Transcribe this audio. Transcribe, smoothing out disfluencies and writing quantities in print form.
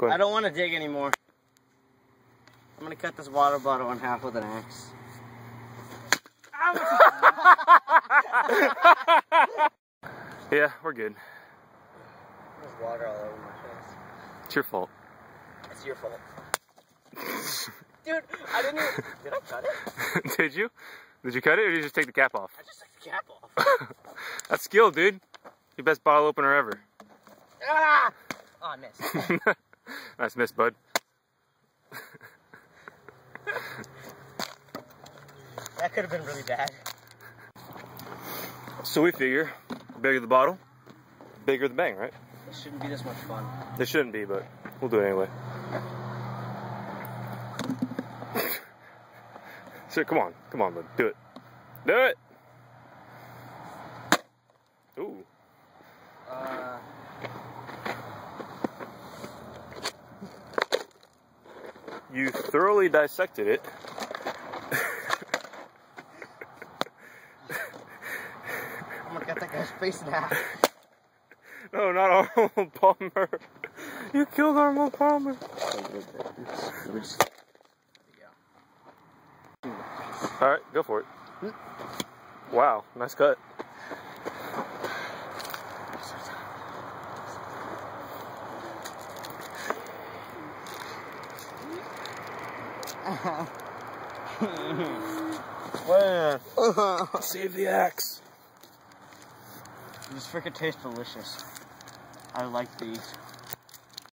Go ahead. I don't want to dig anymore. I'm gonna cut this water bottle in half with an axe. Yeah, we're good. There's water all over my face. It's your fault. It's your fault. Dude, I didn't even... Did I cut it? Did you? Did you cut it or did you just take the cap off? I just took the cap off. That's skill, dude. Your best bottle opener ever. Ah! Oh, I missed. Nice miss, bud. That could have been really bad. So we figure, bigger the bottle, bigger the bang, right? It shouldn't be this much fun. They shouldn't be, but we'll do it anyway. So come on, bud, do it. Do it! Ooh. You thoroughly dissected it. I'm gonna cut that guy's face in half. No, not Arnold Palmer. You killed Arnold Palmer. Alright, go for it. Wow, nice cut. Save the axe. These freaking taste delicious. I like these.